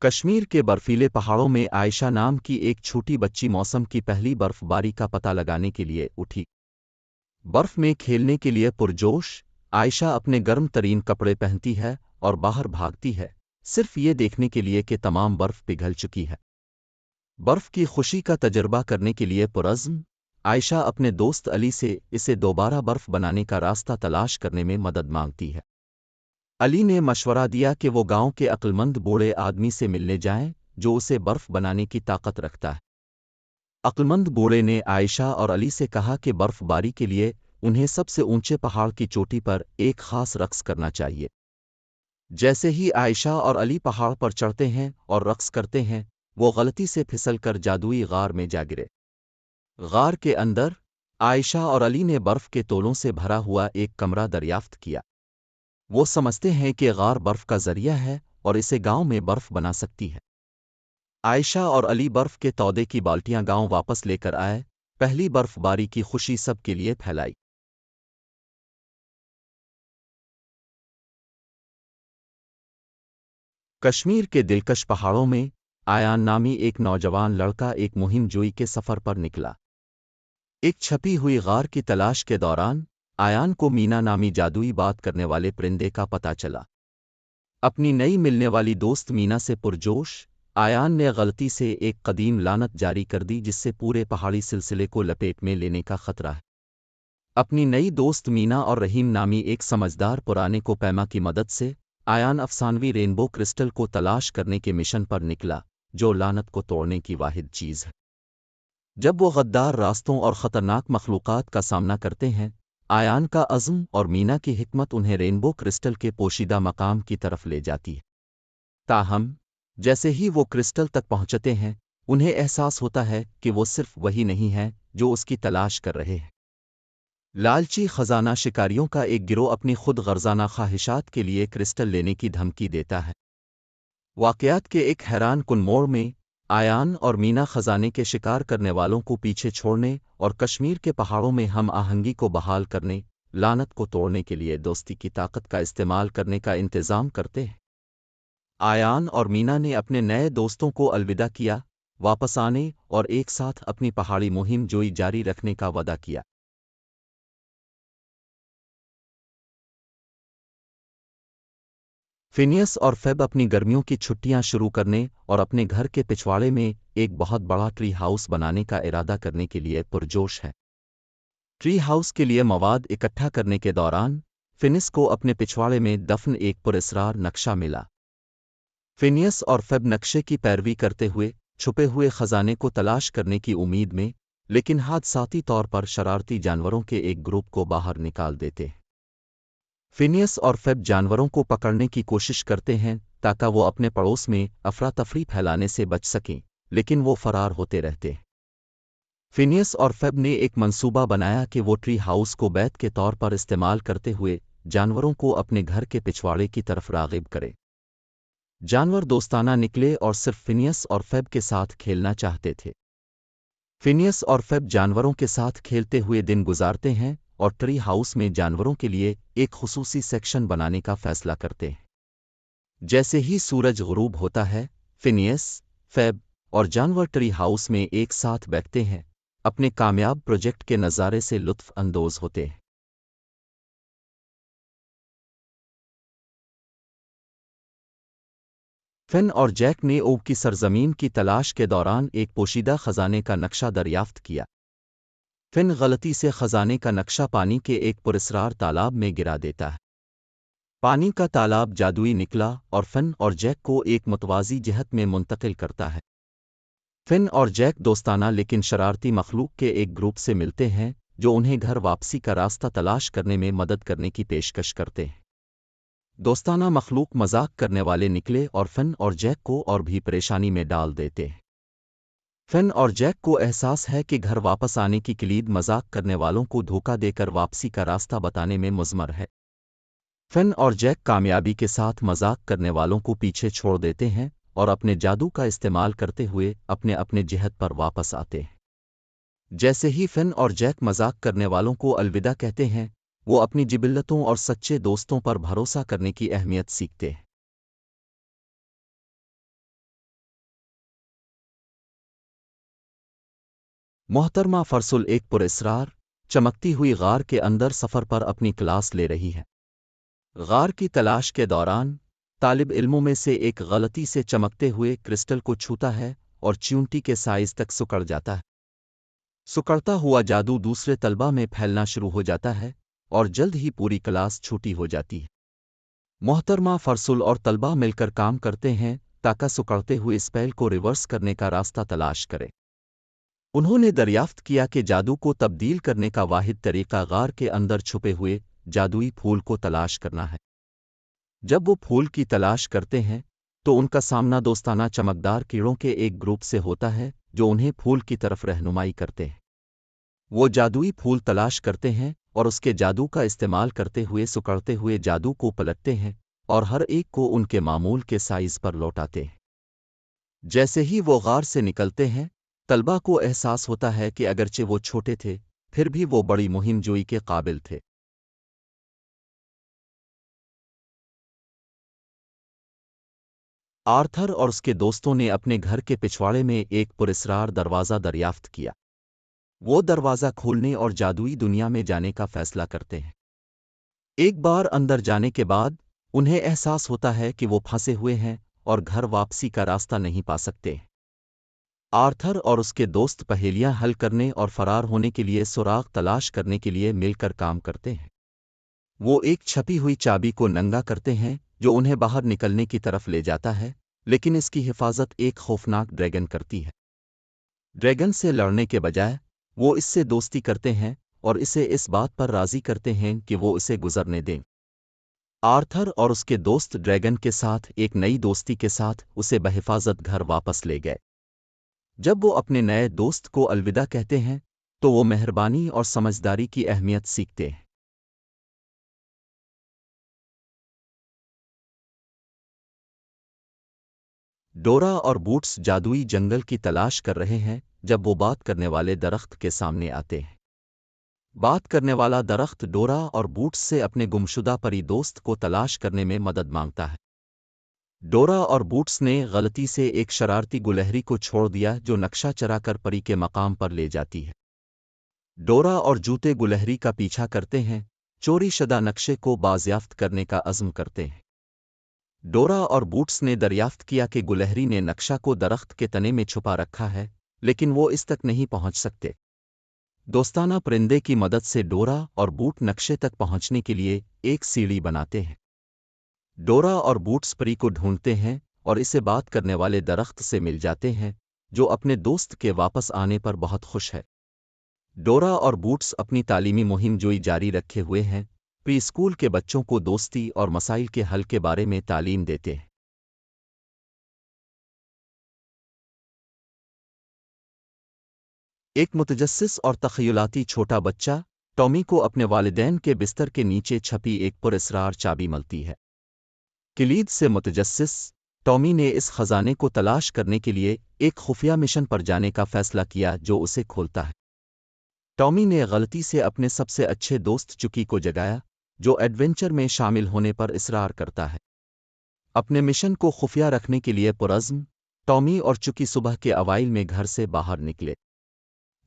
کشمیر کے برفیلے پہاڑوں میں عائشہ نام کی ایک چھوٹی بچی موسم کی پہلی برف باری کا پتہ لگانے کے لیے اٹھی۔ برف میں کھیلنے کے لیے پرجوش عائشہ اپنے گرم ترین کپڑے پہنتی ہے اور باہر بھاگتی ہے، صرف یہ دیکھنے کے لیے کہ تمام برف پگھل چکی ہے۔ برف کی خوشی کا تجربہ کرنے کے لیے پرعزم عائشہ اپنے دوست علی سے اسے دوبارہ برف بنانے کا راستہ تلاش کرنے میں مدد مانگتی ہے۔ علی نے مشورہ دیا کہ وہ گاؤں کے عقلمند بوڑھے آدمی سے ملنے جائیں جو اسے برف بنانے کی طاقت رکھتا ہے۔ عقلمند بوڑھے نے عائشہ اور علی سے کہا کہ برف باری کے لیے انہیں سب سے اونچے پہاڑ کی چوٹی پر ایک خاص رقص کرنا چاہیے۔ جیسے ہی عائشہ اور علی پہاڑ پر چڑھتے ہیں اور رقص کرتے ہیں، وہ غلطی سے پھسل کر جادوئی غار میں جا گرے۔ غار کے اندر عائشہ اور علی نے برف کے تولوں سے بھرا ہوا ایک کمرہ دریافت کیا۔ وہ سمجھتے ہیں کہ غار برف کا ذریعہ ہے اور اسے گاؤں میں برف بنا سکتی ہے۔ عائشہ اور علی برف کے تودے کی بالٹیاں گاؤں واپس لے کر آئے، پہلی برف باری کی خوشی سب کے لیے پھیلائی۔ کشمیر کے دلکش پہاڑوں میں آیان نامی ایک نوجوان لڑکا ایک مہم جوئی کے سفر پر نکلا۔ ایک چھپی ہوئی غار کی تلاش کے دوران آیان کو مینا نامی جادوئی بات کرنے والے پرندے کا پتہ چلا۔ اپنی نئی ملنے والی دوست مینا سے پرجوش آیان نے غلطی سے ایک قدیم لعنت جاری کر دی جس سے پورے پہاڑی سلسلے کو لپیٹ میں لینے کا خطرہ ہے۔ اپنی نئی دوست مینا اور رحیم نامی ایک سمجھدار پرانے کو پیما کی مدد سے آیان افسانوی رینبو کرسٹل کو تلاش کرنے کے مشن پر نکلا، جو لعنت کو توڑنے کی واحد چیز ہے۔ جب وہ غدار راستوں اور خطرناک مخلوقات کا سامنا کرتے ہیں، آیان کا عزم اور مینا کی حکمت انہیں رینبو کرسٹل کے پوشیدہ مقام کی طرف لے جاتی ہے۔ تاہم جیسے ہی وہ کرسٹل تک پہنچتے ہیں، انہیں احساس ہوتا ہے کہ وہ صرف وہی نہیں ہے جو اس کی تلاش کر رہے ہیں۔ لالچی خزانہ شکاریوں کا ایک گروہ اپنی خود غرضانہ خواہشات کے لیے کرسٹل لینے کی دھمکی دیتا ہے۔ واقعات کے ایک حیران کن موڑ میں آیان اور مینا خزانے کے شکار کرنے والوں کو پیچھے چھوڑنے اور کشمیر کے پہاڑوں میں ہم آہنگی کو بحال کرنے، لعنت کو توڑنے کے لیے دوستی کی طاقت کا استعمال کرنے کا انتظام کرتے ہیں۔ آیان اور مینا نے اپنے نئے دوستوں کو الوداع کیا، واپس آنے اور ایک ساتھ اپنی پہاڑی مہم جوئی جاری رکھنے کا وعدہ کیا۔ فینیس اور فیب اپنی گرمیوں کی چھٹیاں شروع کرنے اور اپنے گھر کے پچھواڑے میں ایک بہت بڑا ٹری ہاؤس بنانے کا ارادہ کرنے کے لیے پرجوش ہے۔ ٹری ہاؤس کے لیے مواد اکٹھا کرنے کے دوران فینیس کو اپنے پچھواڑے میں دفن ایک پراسرار نقشہ ملا۔ فینیس اور فیب نقشے کی پیروی کرتے ہوئے چھپے ہوئے خزانے کو تلاش کرنے کی امید میں، لیکن حادثاتی طور پر شرارتی جانوروں کے ایک گروپ کو باہر نکال دیتے ہیں۔ فینیس اور فیب جانوروں کو پکڑنے کی کوشش کرتے ہیں تاکہ وہ اپنے پڑوس میں افراتفری پھیلانے سے بچ سکیں، لیکن وہ فرار ہوتے رہتے ہیں۔ فینیس اور فیب نے ایک منصوبہ بنایا کہ وہ ٹری ہاؤس کو بیت کے طور پر استعمال کرتے ہوئے جانوروں کو اپنے گھر کے پچھواڑے کی طرف راغب کرے۔ جانور دوستانہ نکلے اور صرف فینیس اور فیب کے ساتھ کھیلنا چاہتے تھے۔ فینیس اور فیب جانوروں کے ساتھ کھیلتے ہوئے دن گزارتے ہیں اور ٹری ہاؤس میں جانوروں کے لیے ایک خصوصی سیکشن بنانے کا فیصلہ کرتے ہیں۔ جیسے ہی سورج غروب ہوتا ہے، فینیس، فیب اور جانور ٹری ہاؤس میں ایک ساتھ بیٹھتے ہیں، اپنے کامیاب پروجیکٹ کے نظارے سے لطف اندوز ہوتے ہیں۔ فن اور جیک نے اوب کی سرزمین کی تلاش کے دوران ایک پوشیدہ خزانے کا نقشہ دریافت کیا۔ فن غلطی سے خزانے کا نقشہ پانی کے ایک پراسرار تالاب میں گرا دیتا ہے۔ پانی کا تالاب جادوئی نکلا اور فن اور جیک کو ایک متوازی جہت میں منتقل کرتا ہے۔ فن اور جیک دوستانہ لیکن شرارتی مخلوق کے ایک گروپ سے ملتے ہیں جو انہیں گھر واپسی کا راستہ تلاش کرنے میں مدد کرنے کی پیشکش کرتے ہیں۔ دوستانہ مخلوق مذاق کرنے والے نکلے اور فن اور جیک کو اور بھی پریشانی میں ڈال دیتے ہیں۔ فن اور جیک کو احساس ہے کہ گھر واپس آنے کی کلید مذاق کرنے والوں کو دھوکہ دے کر واپسی کا راستہ بتانے میں مضمر ہے۔ فن اور جیک کامیابی کے ساتھ مذاق کرنے والوں کو پیچھے چھوڑ دیتے ہیں اور اپنے جادو کا استعمال کرتے ہوئے اپنے جہت پر واپس آتے ہیں۔ جیسے ہی فن اور جیک مذاق کرنے والوں کو الوداع کہتے ہیں، وہ اپنی جبلتوں اور سچے دوستوں پر بھروسہ کرنے کی اہمیت سیکھتے ہیں۔ محترمہ فرسل ایک پراسرار چمکتی ہوئی غار کے اندر سفر پر اپنی کلاس لے رہی ہے۔ غار کی تلاش کے دوران طالب علموں میں سے ایک غلطی سے چمکتے ہوئے کرسٹل کو چھوتا ہے اور چیونٹی کے سائز تک سکڑ جاتا ہے۔ سکڑتا ہوا جادو دوسرے طلبہ میں پھیلنا شروع ہو جاتا ہے اور جلد ہی پوری کلاس چھوٹی ہو جاتی ہے۔ محترمہ فرسل اور طلبہ مل کر کام کرتے ہیں تاکہ سکڑتے ہوئے اسپیل کو ریورس کرنے کا راستہ تلاش کرے۔ انہوں نے دریافت کیا کہ جادو کو تبدیل کرنے کا واحد طریقہ غار کے اندر چھپے ہوئے جادوئی پھول کو تلاش کرنا ہے۔ جب وہ پھول کی تلاش کرتے ہیں تو ان کا سامنا دوستانہ چمکدار کیڑوں کے ایک گروپ سے ہوتا ہے جو انہیں پھول کی طرف رہنمائی کرتے ہیں۔ وہ جادوئی پھول تلاش کرتے ہیں اور اس کے جادو کا استعمال کرتے ہوئے سکڑتے ہوئے جادو کو پلٹتے ہیں اور ہر ایک کو ان کے معمول کے سائز پر لوٹاتے ہیں۔ جیسے ہی وہ غار سے نکلتے ہیں طلبہ کو احساس ہوتا ہے کہ اگرچہ وہ چھوٹے تھے پھر بھی وہ بڑی مہم جوئی کے قابل تھے۔ آرتھر اور اس کے دوستوں نے اپنے گھر کے پچھواڑے میں ایک پراسرار دروازہ دریافت کیا۔ وہ دروازہ کھولنے اور جادوئی دنیا میں جانے کا فیصلہ کرتے ہیں۔ ایک بار اندر جانے کے بعد انہیں احساس ہوتا ہے کہ وہ پھنسے ہوئے ہیں اور گھر واپسی کا راستہ نہیں پا سکتے۔ آرتھر اور اس کے دوست پہیلیاں حل کرنے اور فرار ہونے کے لیے سراغ تلاش کرنے کے لیے مل کر کام کرتے ہیں۔ وہ ایک چھپی ہوئی چابی کو ننگا کرتے ہیں جو انہیں باہر نکلنے کی طرف لے جاتا ہے، لیکن اس کی حفاظت ایک خوفناک ڈریگن کرتی ہے۔ ڈریگن سے لڑنے کے بجائے وہ اس سے دوستی کرتے ہیں اور اسے اس بات پر راضی کرتے ہیں کہ وہ اسے گزرنے دیں۔ آرتھر اور اس کے دوست ڈریگن کے ساتھ ایک نئی دوستی کے ساتھ اسے بحفاظت گھر واپس لے گئے۔ جب وہ اپنے نئے دوست کو الوداع کہتے ہیں تو وہ مہربانی اور سمجھداری کی اہمیت سیکھتے ہیں۔ ڈورا اور بوٹس جادوئی جنگل کی تلاش کر رہے ہیں جب وہ بات کرنے والے درخت کے سامنے آتے ہیں۔ بات کرنے والا درخت ڈورا اور بوٹس سے اپنے گمشدہ پری دوست کو تلاش کرنے میں مدد مانگتا ہے۔ ڈورا اور بوٹس نے غلطی سے ایک شرارتی گلہری کو چھوڑ دیا جو نقشہ چرا کر پری کے مقام پر لے جاتی ہے۔ ڈورا اور جوتے گلہری کا پیچھا کرتے ہیں، چوری شدہ نقشے کو بازیافت کرنے کا عزم کرتے ہیں۔ ڈورا اور بوٹس نے دریافت کیا کہ گلہری نے نقشہ کو درخت کے تنے میں چھپا رکھا ہے، لیکن وہ اس تک نہیں پہنچ سکتے۔ دوستانہ پرندے کی مدد سے ڈورا اور بوٹ نقشے تک پہنچنے کے لیے ایک سیڑھی بناتے ہیں۔ ڈورا اور بوٹس پری کو ڈھونڈتے ہیں اور اسے بات کرنے والے درخت سے مل جاتے ہیں جو اپنے دوست کے واپس آنے پر بہت خوش ہے۔ ڈورا اور بوٹس اپنی تعلیمی مہم جوئی جاری رکھے ہوئے ہیں، پری اسکول کے بچوں کو دوستی اور مسائل کے حل کے بارے میں تعلیم دیتے ہیں۔ ایک متجسس اور تخیلاتی چھوٹا بچہ ٹامی کو اپنے والدین کے بستر کے نیچے چھپی ایک پراسرار چابی ملتی ہے۔ کلید سے متجسس ٹامی نے اس خزانے کو تلاش کرنے کے لیے ایک خفیہ مشن پر جانے کا فیصلہ کیا جو اسے کھولتا ہے۔ ٹامی نے غلطی سے اپنے سب سے اچھے دوست چکی کو جگایا جو ایڈونچر میں شامل ہونے پر اصرار کرتا ہے۔ اپنے مشن کو خفیہ رکھنے کے لیے پرعزم ٹامی اور چکی صبح کے اوائل میں گھر سے باہر نکلے۔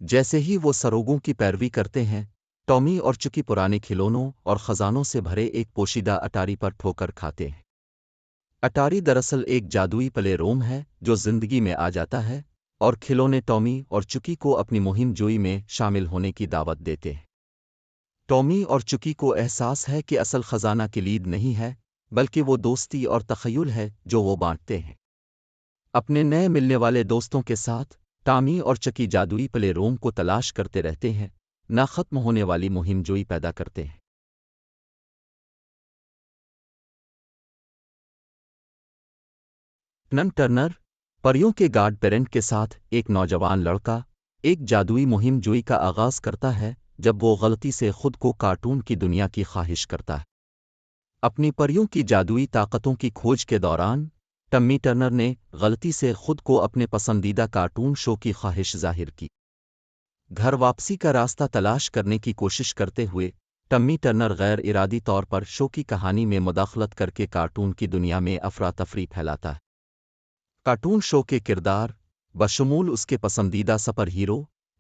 جیسے ہی وہ سروگوں کی پیروی کرتے ہیں ٹامی اور چکی پرانے کھلونوں اور خزانوں سے بھرے ایک پوشیدہ اٹاری پر ٹھوکر کھاتے ہیں۔ اٹاری دراصل ایک جادوئی پلے روم ہے جو زندگی میں آ جاتا ہے اور کھلونے ٹامی اور چکی کو اپنی مہم جوئی میں شامل ہونے کی دعوت دیتے ہیں۔ ٹامی اور چکی کو احساس ہے کہ اصل خزانہ کلید نہیں ہے بلکہ وہ دوستی اور تخیل ہے جو وہ بانٹتے ہیں۔ اپنے نئے ملنے والے دوستوں کے ساتھ ٹامی اور چکی جادوئی پلے روم کو تلاش کرتے رہتے ہیں، نہ ختم ہونے والی مہم جوئی پیدا کرتے ہیں۔ نن ٹرنر پریوں کے گارڈ پیرنٹ کے ساتھ ایک نوجوان لڑکا ایک جادوئی مہم جوئی کا آغاز کرتا ہے جب وہ غلطی سے خود کو کارٹون کی دنیا کی خواہش کرتا ہے۔ اپنی پریوں کی جادوئی طاقتوں کی کھوج کے دوران ٹمی ٹرنر نے غلطی سے خود کو اپنے پسندیدہ کارٹون شو کی خواہش ظاہر کی۔ گھر واپسی کا راستہ تلاش کرنے کی کوشش کرتے ہوئے ٹمی ٹرنر غیر ارادی طور پر شو کی کہانی میں مداخلت کر کے کارٹون کی دنیا میں افراتفری پھیلاتا ہے۔ کارٹون شو کے کردار بشمول اس کے پسندیدہ سپر ہیرو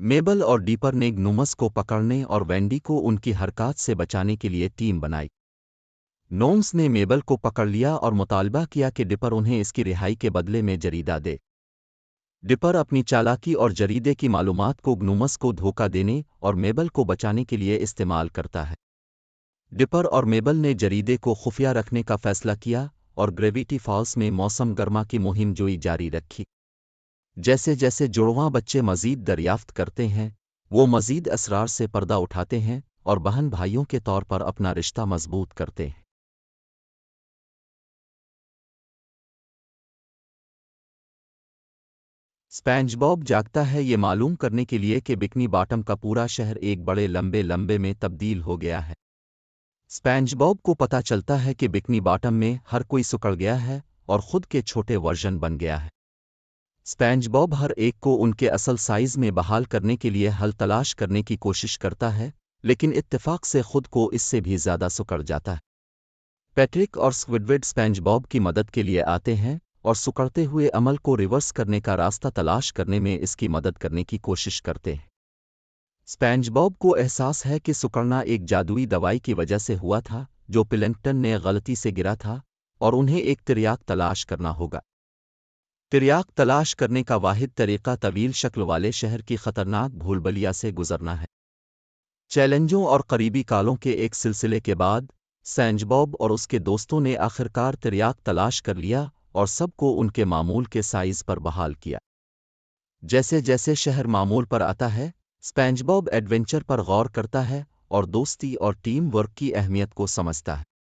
میبل اور ڈیپر نے گنومس کو پکڑنے اور وینڈی کو ان کی حرکات سے بچانے کے لیے ٹیم بنائی۔ نومس نے میبل کو پکڑ لیا اور مطالبہ کیا کہ ڈپر انہیں اس کی رہائی کے بدلے میں جریدہ دے۔ ڈپر اپنی چالاکی اور جریدے کی معلومات کو گنومس کو دھوکہ دینے اور میبل کو بچانے کے لیے استعمال کرتا ہے۔ ڈپر اور میبل نے جریدے کو خفیہ رکھنے کا فیصلہ کیا اور گریویٹی فالس میں موسم گرما کی مہم جوئی جاری رکھی۔ جیسے جیسے جڑواں بچے مزید دریافت کرتے ہیں، وہ مزید اسرار سے پردہ اٹھاتے ہیں اور بہن بھائیوں کے طور پر اپنا رشتہ مضبوط کرتے ہیں۔ اسپانج بوب جاگتا ہے یہ معلوم کرنے کے لیے کہ بکنی باٹم کا پورا شہر ایک بڑے لمبے لمبے میں تبدیل ہو گیا ہے۔ اسپانج بوب کو پتہ چلتا ہے کہ بکنی باٹم میں ہر کوئی سکڑ گیا ہے اور خود کے چھوٹے ورژن بن گیا ہے۔ اسپانج بوب ہر ایک کو ان کے اصل سائز میں بحال کرنے کے لیے حل تلاش کرنے کی کوشش کرتا ہے، لیکن اتفاق سے خود کو اس سے بھی زیادہ سکڑ جاتا ہے۔ پیٹرک اور سکوڈوڈ اسپانج بوب کی مدد کے لیے آتے ہیں اور سکڑتے ہوئے عمل کو ریورس کرنے کا راستہ تلاش کرنے میں اس کی مدد کرنے کی کوشش کرتے ہیں۔ اسپانج بوب کو احساس ہے کہ سکڑنا ایک جادوئی دوائی کی وجہ سے ہوا تھا جو پلنکٹن نے غلطی سے گرا تھا، اور انہیں ایک تریاک تلاش کرنا ہوگا۔ تریاک تلاش کرنے کا واحد طریقہ طویل شکل والے شہر کی خطرناک بھولبلیا سے گزرنا ہے۔ چیلنجوں اور قریبی کالوں کے ایک سلسلے کے بعد اسپانج بوب اور اس کے دوستوں نے آخرکار تریاک تلاش کر لیا اور سب کو ان کے معمول کے سائز پر بحال کیا۔ جیسے جیسے شہر معمول پر آتا ہے، اسپانج بوب ایڈونچر پر غور کرتا ہے اور دوستی اور ٹیم ورک کی اہمیت کو سمجھتا ہے۔